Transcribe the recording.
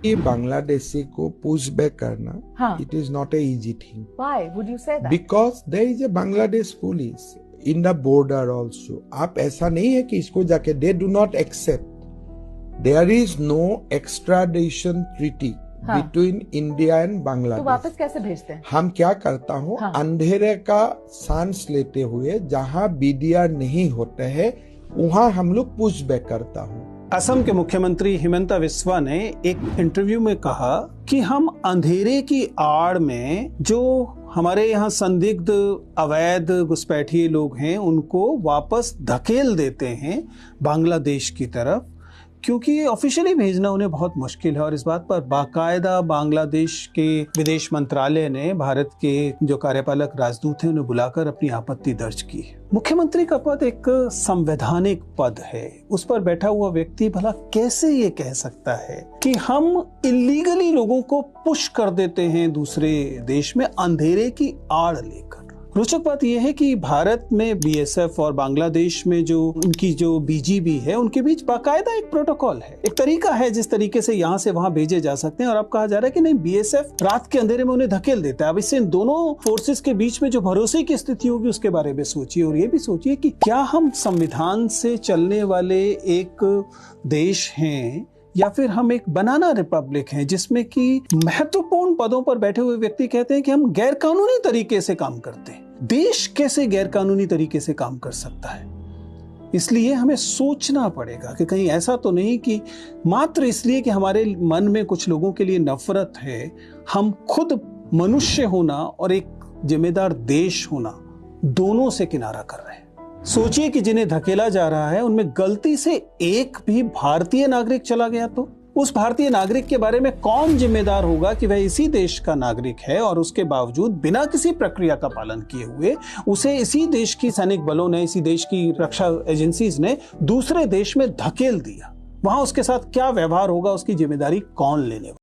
कि बांग्लादेशी को push back करना, it is not a easy thing. Why would you say that? Because there is a Bangladesh police in the border also. आप ऐसा नहीं है कि इसको जाके they do not accept, there is no extradition treaty between India and Bangladesh. तो वापस कैसे भेजते हैं? हम क्या करता हूँ, अंधेरे का सांस लेते हुए जहाँ बीडीआर नहीं होते हैं वहाँ हम लोग पुश बैक करता हूँ। असम के मुख्यमंत्री हिमंता बिस्वा ने एक इंटरव्यू में कहा कि हम अंधेरे की आड़ में जो हमारे यहाँ संदिग्ध अवैध घुसपैठिए लोग हैं उनको वापस धकेल देते हैं बांग्लादेश की तरफ, क्योंकि ऑफिशियली भेजना उन्हें बहुत मुश्किल है। और इस बात पर बाकायदा बांग्लादेश के विदेश मंत्रालय ने भारत के जो कार्यपालक राजदूत हैं उन्हें बुलाकर अपनी आपत्ति दर्ज की। मुख्यमंत्री का पद एक संवैधानिक पद है, उस पर बैठा हुआ व्यक्ति भला कैसे ये कह सकता है कि हम इलीगली लोगों को पुश कर देते हैं दूसरे देश में अंधेरे की आड़ लेकर। रोचक बात यह है कि भारत में बीएसएफ और बांग्लादेश में जो उनकी जो बीजीबी है उनके बीच बाकायदा एक प्रोटोकॉल है, एक तरीका है जिस तरीके से यहाँ से वहां भेजे जा सकते हैं। और अब कहा जा रहा है कि नहीं, बीएसएफ रात के अंधेरे में उन्हें धकेल देता है। अब इससे इन दोनों फोर्सेस के बीच में जो भरोसे की स्थिति होगी उसके बारे में सोचिए। और ये भी सोचिए कि क्या हम संविधान से चलने वाले एक देश हैं या फिर हम एक बनाना रिपब्लिक हैं जिसमें कि महत्वपूर्ण पदों पर बैठे हुए व्यक्ति कहते हैं कि हम गैर कानूनी तरीके से काम करते हैं। देश कैसे गैर कानूनी तरीके से काम कर सकता है? इसलिए हमें सोचना पड़ेगा कि कहीं ऐसा तो नहीं कि मात्र इसलिए कि हमारे मन में कुछ लोगों के लिए नफरत है, हम खुद मनुष्य होना और एक जिम्मेदार देश होना दोनों से किनारा कर रहे हैं। सोचिए कि जिन्हें धकेला जा रहा है उनमें गलती से एक भी भारतीय नागरिक चला गया तो उस भारतीय नागरिक के बारे में कौन जिम्मेदार होगा कि वह इसी देश का नागरिक है और उसके बावजूद बिना किसी प्रक्रिया का पालन किए हुए उसे इसी देश की सैनिक बलों ने, इसी देश की रक्षा एजेंसीज ने दूसरे देश में धकेल दिया। वहां उसके साथ क्या व्यवहार होगा, उसकी जिम्मेदारी कौन लेने वाला?